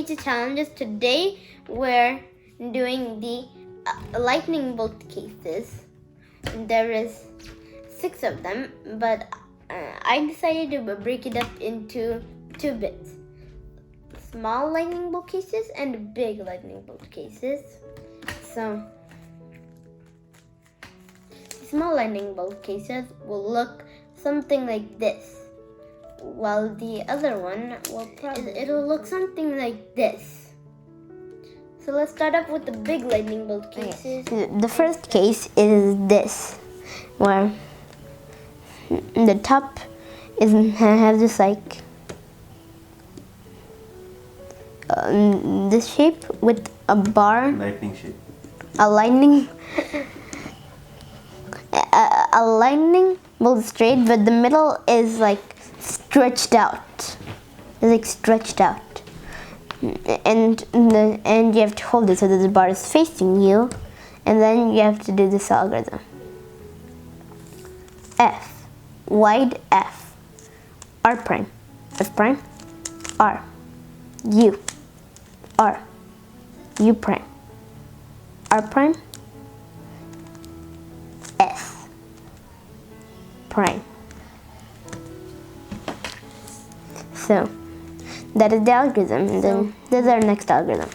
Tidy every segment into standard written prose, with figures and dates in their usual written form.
to challenges. Today we're doing the lightning bolt cases. There is 6 of them, but I decided to break it up into 2 bits. Small lightning bolt cases and big lightning bolt cases. So small lightning bolt cases will look something like this, while the other one it'll look something like this. So let's start off with the big lightning bolt cases. The first case is this, where the top has this like this shape with a bar, lightning shape, a lightning bolt straight, but the middle is like stretched out. It's like stretched out, and you have to hold it so that the bar is facing you, and then you have to do this algorithm. F, wide F, R prime, F prime, R, U, R, U prime, R prime, S prime. So that is the algorithm, and then this is our next algorithm.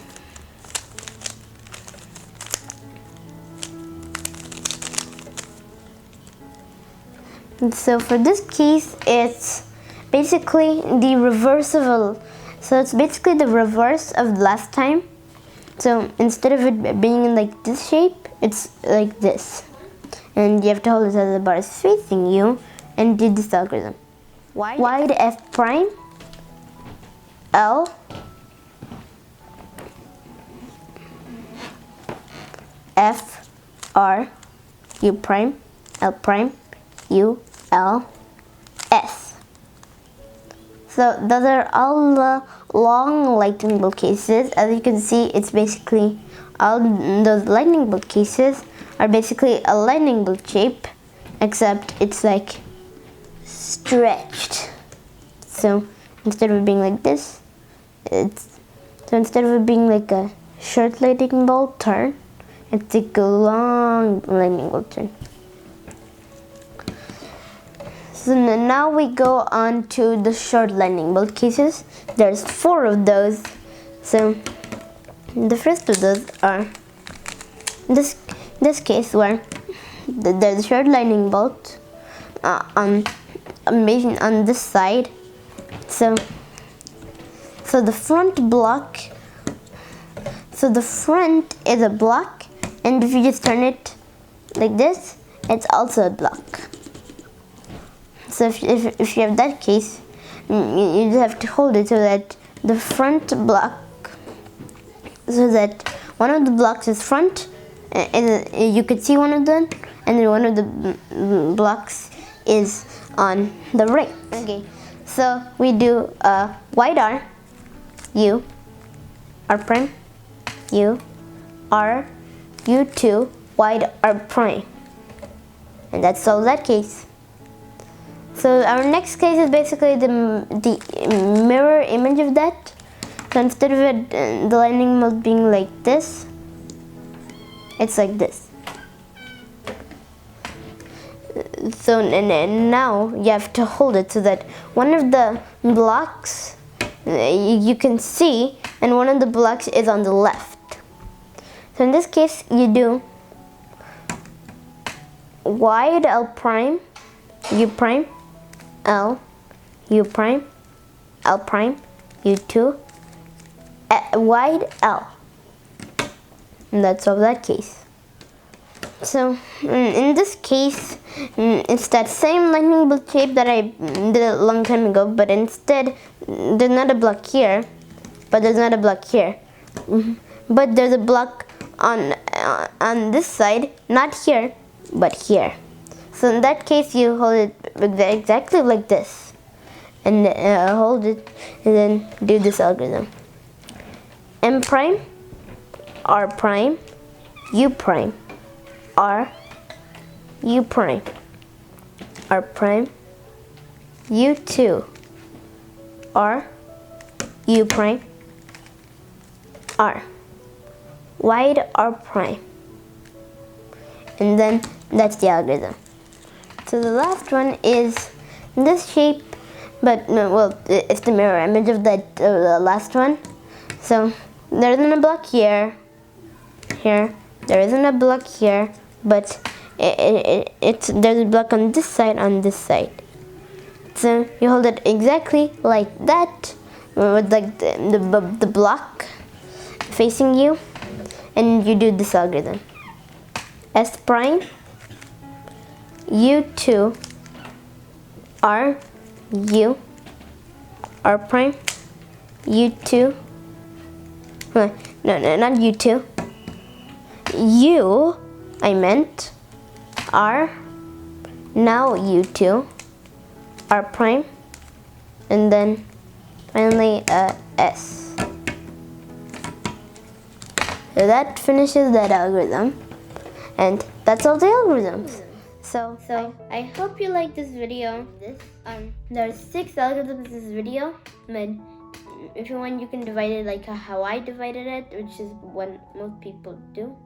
And so for this case, it's basically the reverse of it's basically the reverse of last time. So instead of it being in like this shape, it's like this. And you have to hold it so the bar is facing you and do this algorithm. Wide F prime, L, F, R, U prime, L prime, U, L, S. So those are all the long lightning bolt cases. As you can see, it's basically all those lightning bolt cases are basically a lightning bolt shape, except it's like stretched. So instead of it being like this, instead of it being like a short lightning bolt turn, it's like a long lightning bolt turn. So now we go on to the short lightning bolt cases. There's 4 of those. So the first of those are this case where there's a short lightning bolt on this side. So the front block. So the front is a block, and if you just turn it like this, it's also a block. So if you have that case, you just have to hold it so that the front block, so that one of the blocks is front, and you could see one of them, and then one of the blocks is on the right. Okay, so we do wide R, U, R prime, U, R, U2, wide R prime, and that's solved that case. So our next case is basically the mirror image of that. So instead of it, the lightning bolt being like this, it's like this. So and now you have to hold it so that one of the blocks you can see, and one of the blocks is on the left. So in this case, you do wide L prime, U prime, L, U prime, L prime, U2, wide L. And that's all that case. So in this case, it's that same lightning bolt shape that I did a long time ago, but instead there's not a block here, but there's not a block here. But there's a block on this side, not here, but here. So in that case, you hold it exactly like this, and hold it, and then do this algorithm. M prime, R prime, U prime, R, U prime, R prime, U2, R, U prime, R. Wide R prime. And then that's the algorithm. So the last one is this shape, but no, well, it's the mirror image of that the last one. So there isn't a block here. There isn't a block here, but there's a block on this side, So you hold it exactly like that, with like the block facing you, and you do this algorithm. S prime, U2, R, U, R prime, U2, no, not U2, U, I meant, R, now U2, R prime, and then finally S. So that finishes that algorithm, and that's all the algorithms. So I hope you like this video. There are 6 algorithms in this video, but if you want, you can divide it like how I divided it, which is what most people do.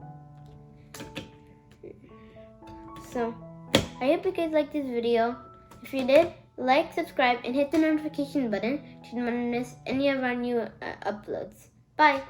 So I hope you guys liked this video. If you did, like, subscribe, and hit the notification button to not miss any of our new uploads. Bye!